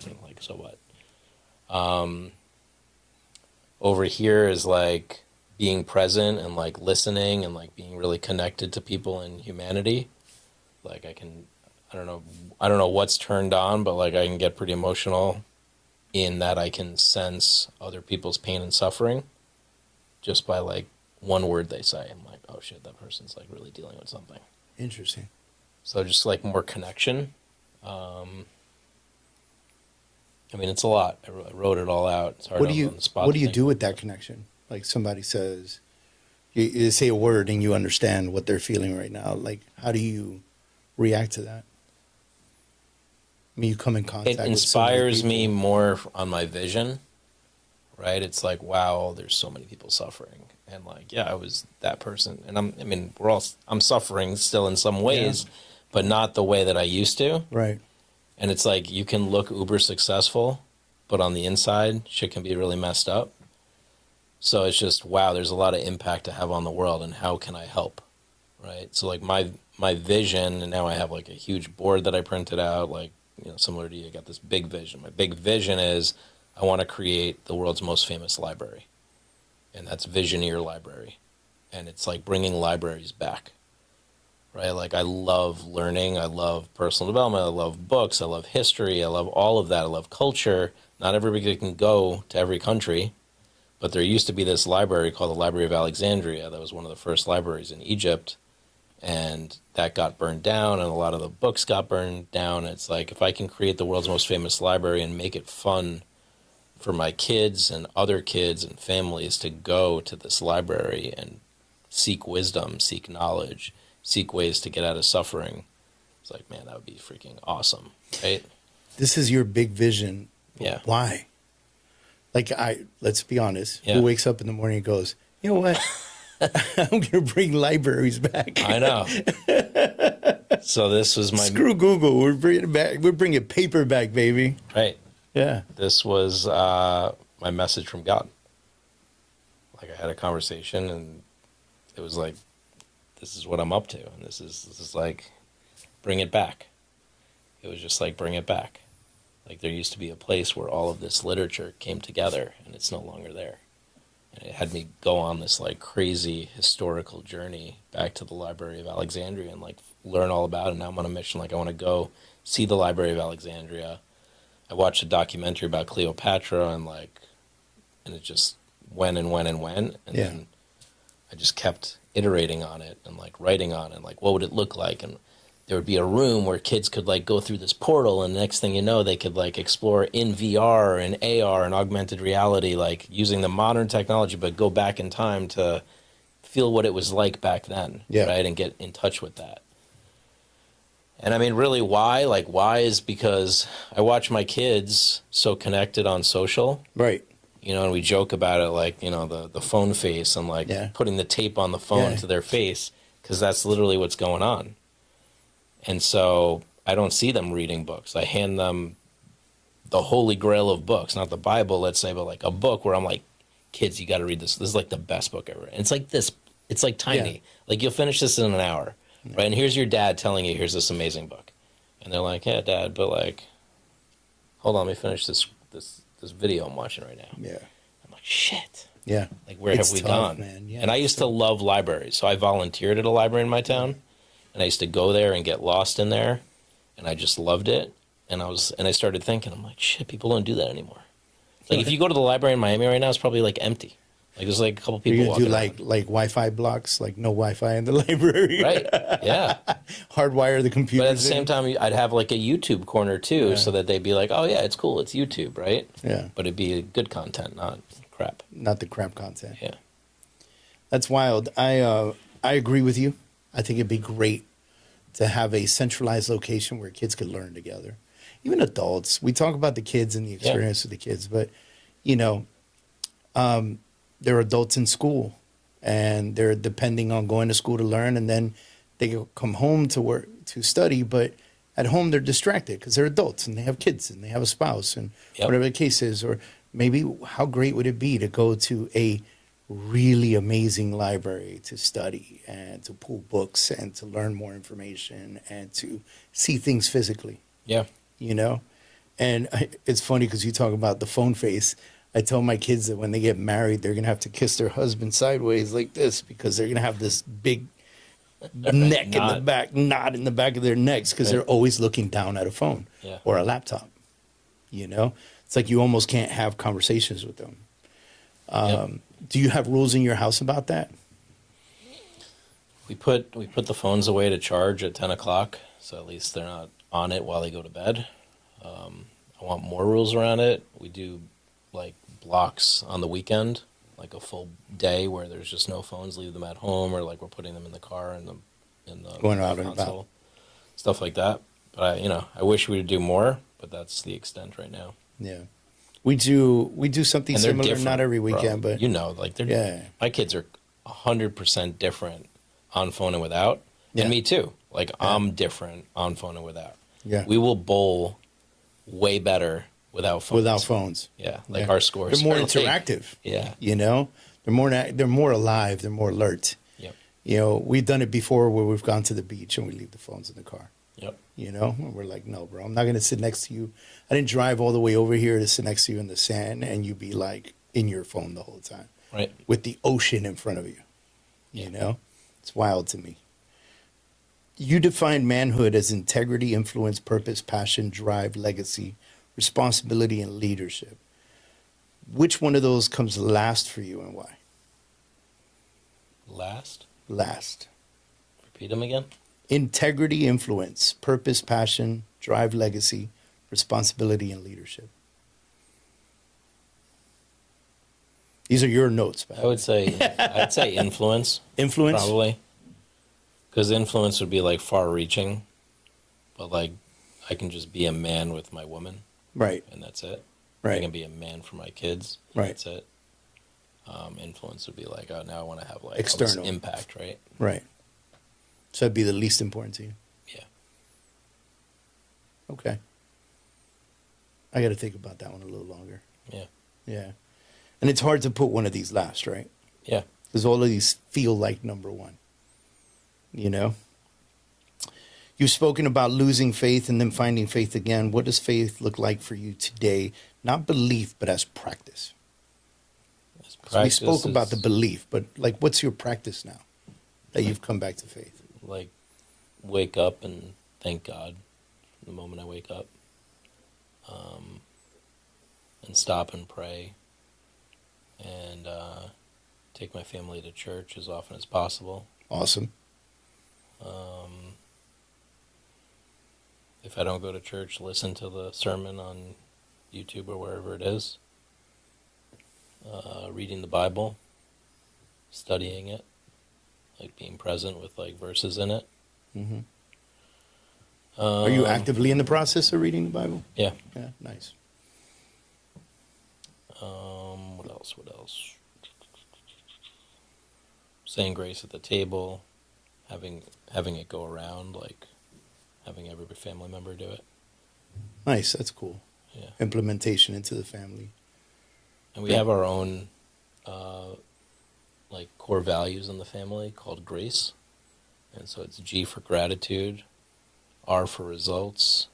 doesn't, like, so what? Over here is like being present and like listening and like being really connected to people and humanity. Like I don't know what's turned on, but like I can get pretty emotional in that I can sense other people's pain and suffering just by like one word they say. I'm like, oh shit, that person's like really dealing with something. Interesting. So just like more connection. I mean, it's a lot. I wrote it all out. It's hard What do on the spot. what do you do with that connection? Like somebody says, you say a word and you understand what they're feeling right now. Like, how do you react to that? I mean, you come in contact It with inspires so many me people. more on my vision, right? It's like, wow, there's so many people suffering. And like, yeah, I was that person. And I'm suffering still in some ways, but not the way that I used to. Right. And it's like, you can look uber successful, but on the inside, shit can be really messed up. So it's just, wow, there's a lot of impact to have on the world, and how can I help, right? So like my vision, and now I have like a huge board that I printed out, like, you know, similar to you, I got this big vision. My big vision is I want to create the world's most famous library, and that's Visioneer Library. And it's like bringing libraries back, right? Like I love learning, I love personal development, I love books, I love history, I love all of that, I love culture. Not everybody can go to every country, but there used to be this library called the Library of Alexandria that was one of the first libraries in Egypt, and that got burned down, and a lot of the books got burned down. It's like, if I can create the world's most famous library and make it fun for my kids and other kids and families to go to this library and seek wisdom, seek knowledge, seek ways to get out of suffering, it's like, man, that would be freaking awesome, right? This is your big vision. Yeah. Why? Like, let's be honest. Yeah. Who wakes up in the morning and goes, you know what? I'm going to bring libraries back. I know. So this was my... Screw Google. We're bringing it back. We're bringing paper back, baby. Right. Yeah. This was my message from God. Like, I had a conversation, and it was like, this is what I'm up to, and this is like, bring it back. It was just like, bring it back. Like, there used to be a place where all of this literature came together, and it's no longer there. And it had me go on this like crazy historical journey back to the Library of Alexandria and like learn all about it. Now I'm on a mission. Like, I want to go see the Library of Alexandria. I watched a documentary about Cleopatra, and it just went and went and went. And then I just kept iterating on it and like writing on it, like, what would it look like? And there would be a room where kids could like go through this portal, and the next thing you know, they could like explore in VR and AR and augmented reality, like using the modern technology, but go back in time to feel what it was like back then, right? And get in touch with that. And I mean, really, why? Like, why is because I watch my kids so connected on social. Right. You know, and we joke about it, like, you know, the phone face and like putting the tape on the phone to their face, because that's literally what's going on. And so I don't see them reading books. I hand them the holy grail of books, not the Bible, let's say, but like a book where I'm like, kids, you got to read this. This is like the best book ever. And it's like this. It's like tiny. Like, you'll finish this in an hour, right? And here's your dad telling you, here's this amazing book. And they're like, yeah, Dad, but like, hold on, let me finish this video I'm watching right now. Yeah. I'm like, shit. Yeah. Like, where have we gone? Man. Yeah, and I used to love libraries. So I volunteered at a library in my town. And I used to go there and get lost in there, and I just loved it. And I started thinking, I'm like, shit, people don't do that anymore. Like, if you go to the library in Miami right now, it's probably like empty. Like, there's like a couple people walking around. Like Wi-Fi blocks, like no Wi-Fi in the library. Right. Yeah. Hardwire the computer. But at the same time, I'd have like a YouTube corner too, so that they'd be like, oh yeah, it's cool, it's YouTube, right? Yeah. But it'd be good content, not crap. Not the crap content. Yeah. That's wild. I agree with you. I think it'd be great to have a centralized location where kids could learn together. Even adults. We talk about the kids and the experience of the kids, but, you know, they're adults in school, and they're depending on going to school to learn, and then they come home to work, to study, but at home they're distracted because they're adults and they have kids and they have a spouse and whatever the case is. Or maybe how great would it be to go to a really amazing library to study and to pull books and to learn more information and to see things physically. Yeah. You know, And it's funny because you talk about the phone face. I tell my kids that when they get married, they're gonna have to kiss their husband sideways like this because they're gonna have this big neck in the Knot. back, knot in the back of their necks because they're always looking down at a phone Yeah. or a laptop. You know, it's like you almost can't have conversations with them. Do you have rules in your house about that? We put the phones away to charge at 10 o'clock, so at least they're not on it while they go to bed. I want more rules around it. We do like blocks on the weekend, like a full day where there's just no phones. Leave them at home, or like we're putting them in the car in the Going out and console, about. stuff like that. But I wish we would do more, but that's the extent right now. Yeah, we do something And they're similar. different, Not every bro. weekend, but like they're Yeah. my kids are 100% different on phone and without, Yeah. and me too. Like I'm different on phone and without. yeah, We will bowl way better without phones. without phones. Yeah, like Yeah. our scores. They're more are like- interactive. yeah. You know, they're more alive. They're more alert. Yep. You know, we've done it before where we've gone to the beach and we leave the phones in the car. Yep. You know, and we're like, no, bro, I'm not going to sit next to you. I didn't drive all the way over here to sit next to you in the sand and you be like in your phone the whole time Right. with the ocean in front of you. You know, it's wild to me. You define manhood as integrity, influence, purpose, passion, drive, legacy, responsibility, and leadership. Which one of those comes last for you and why? Last. Last. Repeat them again. Integrity, influence, purpose, passion, drive, legacy, responsibility, and leadership. These are your notes, man. I'd say influence. Influence? Probably. Because influence would be like far-reaching, but like I can just be a man with my woman, Right, and that's it. Right. I can be a man for my kids. And Right. That's it. Influence would be like, oh, now I want to have like all this External. impact, right? right. So that'd be the least important to you. Yeah. Okay. I got to think about that one a little longer. Yeah. Yeah. And it's hard to put one of these last, right? Yeah. Because all of these feel like number one. You know? You've spoken about losing faith and then finding faith again. What does faith look like for you today? Not belief, but as practice. So we spoke about the belief, but like, what's your practice now that you've come back to faith? Like, wake up and thank God the moment I wake up. And stop and pray. And take my family to church as often as possible. Awesome. If I don't go to church, listen to the sermon on YouTube or wherever it is. Reading the Bible, studying it, like being present with like verses in it. Mm-hmm. Are you Um, actively in the process of reading the Bible? Yeah. Yeah, nice. What else? What else? Saying grace at the table, having it go around, like having every family member do it. Nice, that's cool. Yeah. Implementation into the family. And we have our own like core values in the family called grace. And so it's G for gratitude, R for results,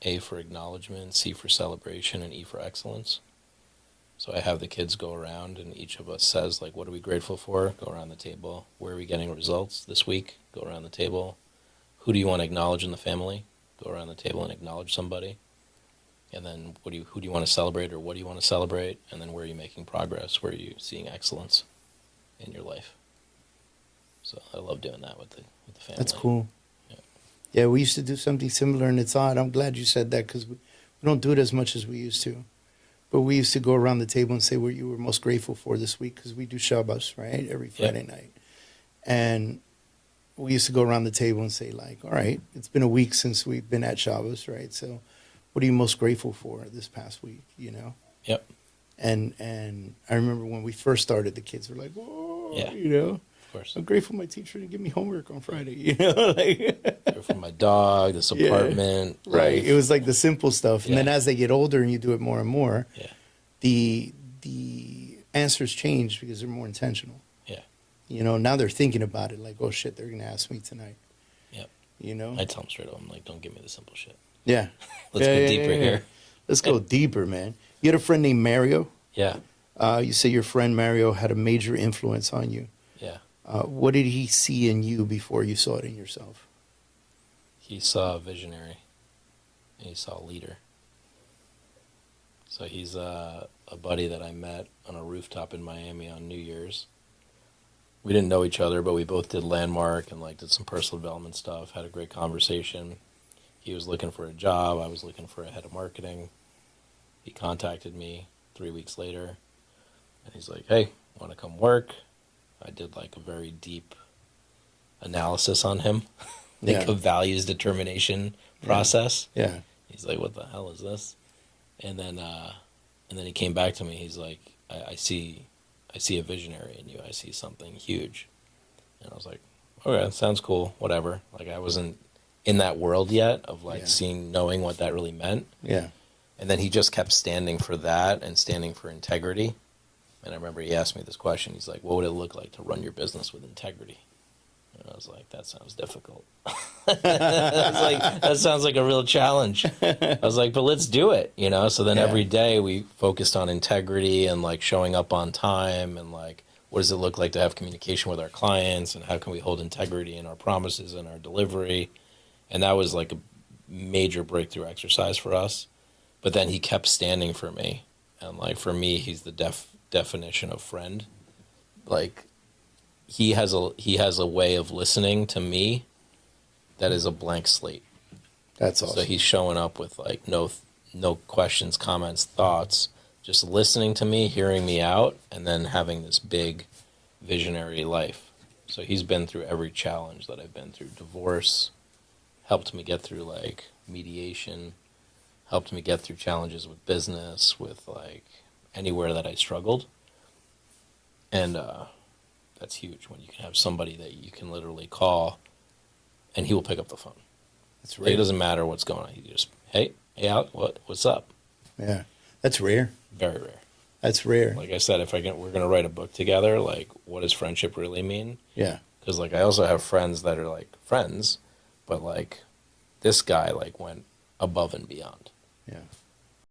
A for acknowledgement, C for celebration, and E for excellence. So I have the kids go around and each of us says, like, what are we grateful for? Go around the table. Where are we getting results this week? Go around the table. Who do you want to acknowledge in the family? Go around the table and acknowledge somebody. And then who do you want to celebrate, or what do you want to celebrate? And then where are you making progress? Where are you seeing excellence in your life? So I love doing that with the family. That's cool. Yeah. Yeah, we used to do something similar, and it's odd. I'm glad you said that because we don't do it as much as we used to. But we used to go around the table and say what you were most grateful for this week because we do Shabbos, right, every Friday night. And we used to go around the table and say, like, all right, it's been a week since we've been at Shabbos, right? So what are you most grateful for this past week, you know? Yep. And I remember when we first started, the kids were like, whoa, Yeah. you know? Of course. I'm grateful my teacher didn't give me homework on Friday, you know? Like, For my dog, this Yeah. apartment. right. life. It was like the simple stuff. And then Yeah. as they get older and you do it more and more, Yeah. the answers change because they're more intentional. Yeah. You know, now they're thinking about it like, oh shit, they're going to ask me tonight. Yep. You know? I tell them straight up, I'm like, don't give me the simple shit. Yeah. Let's Yeah, go yeah, deeper yeah, yeah. here. Let's go deeper, man. You had a friend named Mario. Yeah. You say your friend Mario had a major influence on you. Yeah. What did he see in you before you saw it in yourself? He saw a visionary. And he saw a leader. So he's a buddy that I met on a rooftop in Miami on New Year's. We didn't know each other, but we both did Landmark and like did some personal development stuff, had a great conversation. He was looking for a job. I was looking for a head of marketing. He contacted me 3 weeks later, and he's like, hey, want to come work? I did like a very deep analysis on him, like a values determination process. Yeah. He's like, what the hell is this? And then he came back to me. He's like, I see a visionary in you. I see something huge. And I was like, okay, sounds cool, whatever. Like I wasn't in that world yet of like knowing what that really meant. Yeah. And then he just kept standing for that and standing for integrity. And I remember he asked me this question. He's like, what would it look like to run your business with integrity? And I was like, that sounds difficult. I was like, that sounds like a real challenge. I was like, but let's do it, you know? So then every day we focused on integrity and like showing up on time and like, what does it look like to have communication with our clients and how can we hold integrity in our promises and our delivery? And that was like a major breakthrough exercise for us. But then he kept standing for me. And like, for me, he's the definition of friend. Like, he has a way of listening to me that is a blank slate. That's awesome. So he's showing up with like no questions, comments, thoughts, just listening to me, hearing me out, and then having this big visionary life. So he's been through every challenge that I've been through. Divorce, helped me get through like mediation, helped me get through challenges with business, with like anywhere that I struggled. And that's huge when you can have somebody that you can literally call and he will pick up the phone. That's rare. rare. It doesn't matter what's going on. He just, hey, Alec, what's up? Yeah. That's rare. Very rare. That's rare. Like I said, we're going to write a book together, like what does friendship really mean? Yeah. Because like I also have friends that are like friends, but like this guy like went above and beyond. Yeah.